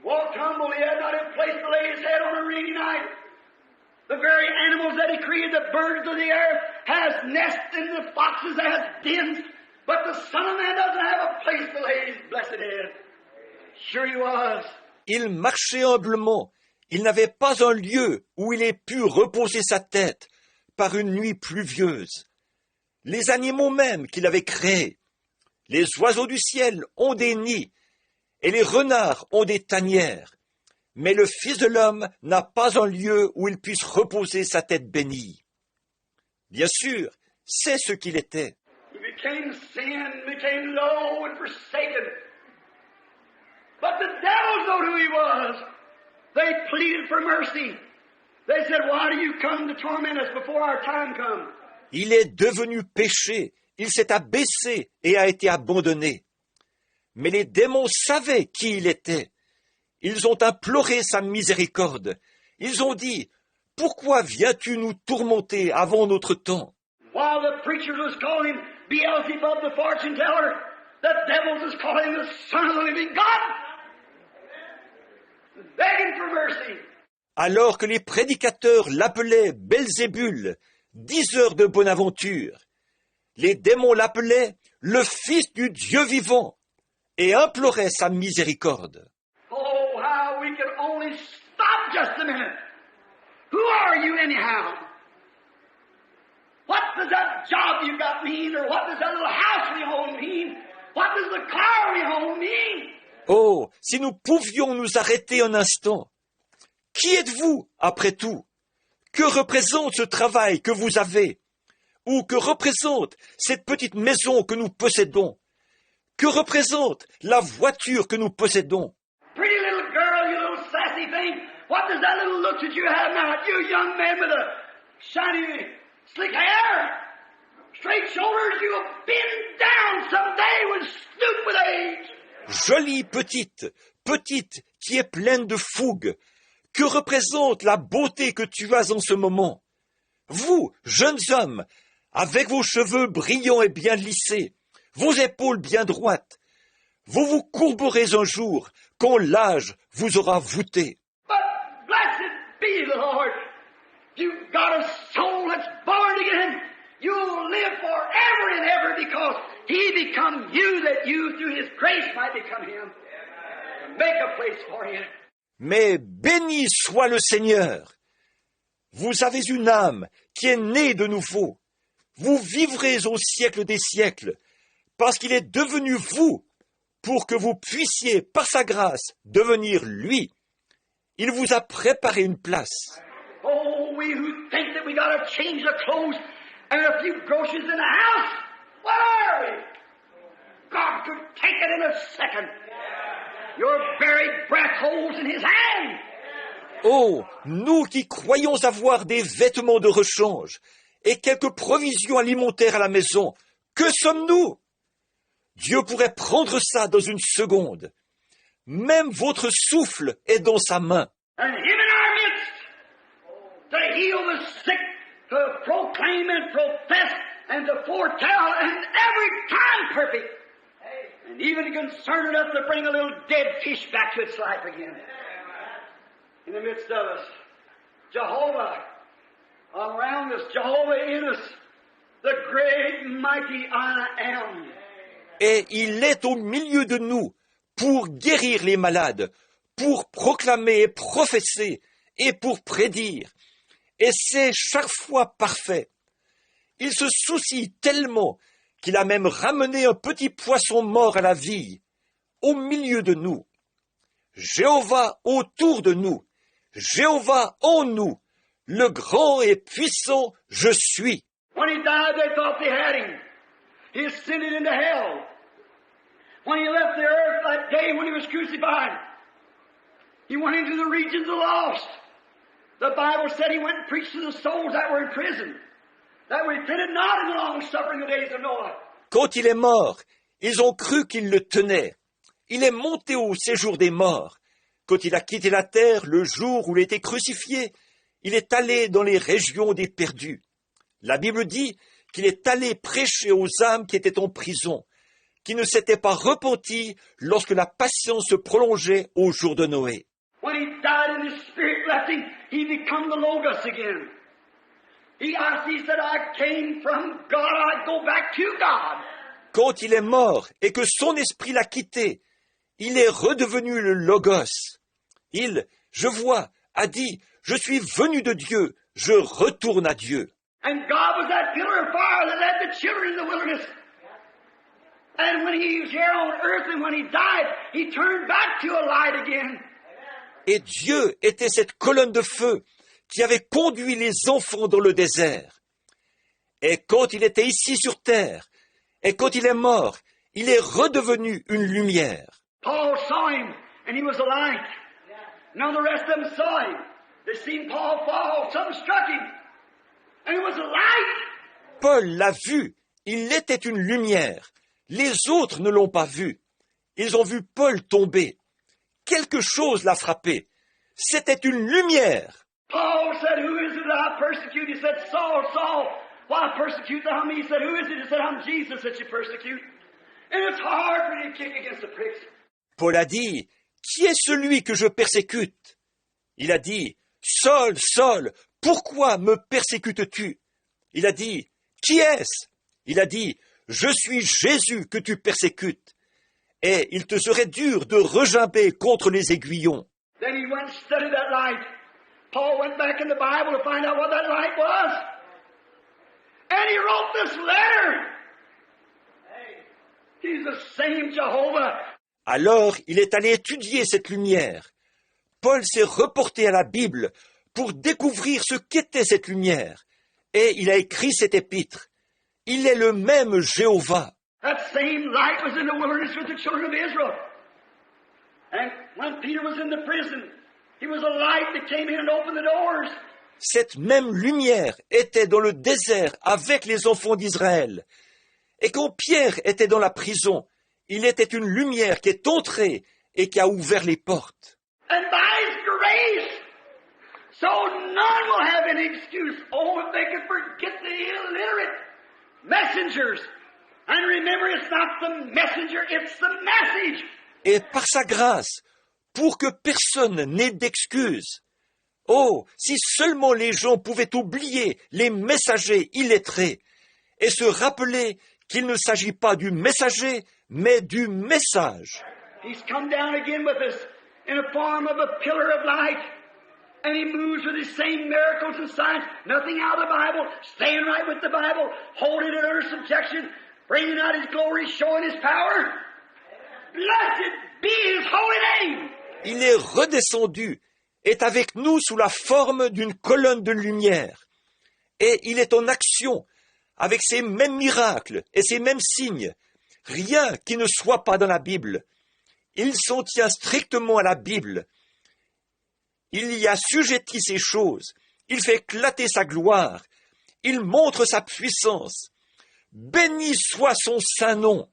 Walked humble, he had not a place to lay his head on a rainy night. The very animals that he created, the birds of the air, has nests and the foxes has dens, but the Son of Man doesn't have a place to lay his blessed head. Sure he was. Il marchait humblement. Il n'avait pas un lieu où il ait pu reposer sa tête par une nuit pluvieuse. Les animaux même qu'il avait créés, les oiseaux du ciel ont des nids et les renards ont des tanières. Mais le Fils de l'homme n'a pas un lieu où il puisse reposer sa tête bénie. Bien sûr, c'est ce qu'il était. He became sin, became low and forsaken. But the devils knowed who he was. They pleaded for mercy. They said, why do you come to torment us before our time comes? Il est devenu péché, il s'est abaissé et a été abandonné. Mais les démons savaient qui il était. Ils ont imploré sa miséricorde. Ils ont dit, « Pourquoi viens-tu nous tourmenter avant notre temps ?» While the preachers was calling him Beelzebub the fortune teller, the devils was calling him the Son of the living God, begging for mercy. Alors que les prédicateurs l'appelaient Belzébul, diseur de bonne aventure, les démons l'appelaient le Fils du Dieu vivant et imploraient sa miséricorde. Oh, how we could only stop just a minute. Who are you anyhow? What does that job you got mean? Or what does that little house we own mean? What does the car we own mean? Oh, si nous pouvions nous arrêter un instant. Qui êtes-vous, après tout? Que représente ce travail que vous avez? Ou que représente cette petite maison que nous possédons? Que représente la voiture que nous possédons? Pretty little girl, you little sassy thing. What does that little look that you have now? You young man with a shiny, slick hair, straight shoulders, you'll bend down someday with stoop with age. Jolie petite qui est pleine de fougue. Que représente la beauté que tu as en ce moment? Vous, jeunes hommes, avec vos cheveux brillants et bien lissés, vos épaules bien droites, vous vous courberez un jour quand l'âge vous aura voûté. But blessed be the Lord. You've got a soul that's born again. You'll live forever and ever because He become you that you through His grace might become Him. Make a place for you. Mais béni soit le Seigneur. Vous avez une âme qui est née de nouveau. Vous vivrez au siècle des siècles, parce qu'il est devenu vous, pour que vous puissiez, par sa grâce, devenir lui. Il vous a préparé une place. Oh, we who think that we got to change the clothes and a few groceries in the house, what are we? God could take it in a second. Your very breath holds in His hand. Oh, nous qui croyons avoir des vêtements de rechange et quelques provisions alimentaires à la maison, que sommes-nous? Dieu pourrait prendre ça dans une seconde. Même votre souffle est dans sa main. And Him in our midst to heal the sick, to proclaim and profess and to foretell and every time perfect. And even concerned enough to bring a little dead fish back to its life again. In the midst of us, Jehovah around us, Jehovah in us, the great mighty I am. Et il est au milieu de nous pour guérir les malades, pour proclamer et professer et pour prédire. Et c'est chaque fois parfait. Il se soucie tellement qu'il a même ramené un petit poisson mort à la vie, au milieu de nous. Jéhovah autour de nous, Jéhovah en nous, le grand et puissant je suis. When He died, they thought they had Him. He ascended into hell. When He left the earth that day when He was crucified, He went into the regions of the lost. The Bible said He went and preached to the souls that were in prison, that repented not in the long suffering of the days of Noah. Quand il est mort, ils ont cru qu'il le tenait. Il est monté au séjour des morts. Quand il a quitté la terre le jour où il était crucifié, il est allé dans les régions des perdus. La Bible dit qu'il est allé prêcher aux âmes qui étaient en prison, qui ne s'était pas repenti lorsque la patience se prolongeait au jour de Noé. When he died and his spirit left him, he become the Logos again. He said, I came from God, I go back to God. Quand il est mort et que son esprit l'a quitté, il est redevenu le Logos. Il, je vois, a dit, je suis venu de Dieu, je retourne à Dieu. And God was that pillar of fire that led the children in the wilderness. And when he was here on earth and when he died, he turned back to a light again. Et Dieu était cette colonne de feu qui avait conduit les enfants dans le désert. Et quand il était ici sur terre, et quand il est mort, il est redevenu une lumière. Paul saw him and he was a light. None of the rest of them saw him. They seen Paul fall, something struck him. And it was a light. Paul l'a vu, il était une lumière. Les autres ne l'ont pas vu. Ils ont vu Paul tomber. Quelque chose l'a frappé. C'était une lumière. Paul said, who is it that I persecute? He said, Saul, Saul, why persecute thou me? He said, who is it? He said, I'm Jesus that you persecute. And it's hard for you to kick against the pricks. Paul a dit, qui est celui que je persécute? Il a dit, Saul, Saul, pourquoi me persécutes-tu? Il a dit, qui est-ce? Il a dit, je suis Jésus que tu persécutes. Et il te serait dur de regimber contre les aiguillons. Then he went and studied that light. Paul went back in the Bible to find out what that light was. And he wrote this letter. He's the same Jehovah. Alors il est allé étudier cette lumière. Paul s'est reporté à la Bible pour découvrir ce qu'était cette lumière. Et il a écrit cet épître. Il est le même Jéhovah. That same light was in the wilderness with the children of Israel. And when Peter was in the prison, he was a light that came in and opened the doors. Cette même lumière était dans le désert avec les enfants d'Israël. Et quand Pierre était dans la prison, il était une lumière qui est entrée et qui a ouvert les portes. And by His grace, so none will have any excuse. Oh, if they could forget the illiterate messengers. And remember, it's not the messenger, it's the message. Et par sa grâce, pour que personne n'ait d'excuses. Oh, si seulement les gens pouvaient oublier les messagers illettrés et se rappeler qu'il ne s'agit pas du messager, mais du message. He's come down again with us in the form of a pillar of light. And he moves with his same miracles and signs, nothing out of the Bible, staying right with the Bible, holding it under subjection, bringing out his glory, showing his power. Blessed be his holy name. Il est redescendu, est avec nous sous la forme d'une colonne de lumière. Et il est en action, avec ces mêmes miracles et ces mêmes signes. Rien qui ne soit pas dans la Bible. Il s'en tient strictement à la Bible. Il y assujettit ces choses. Il fait éclater sa gloire. Il montre sa puissance. Béni soit son saint nom.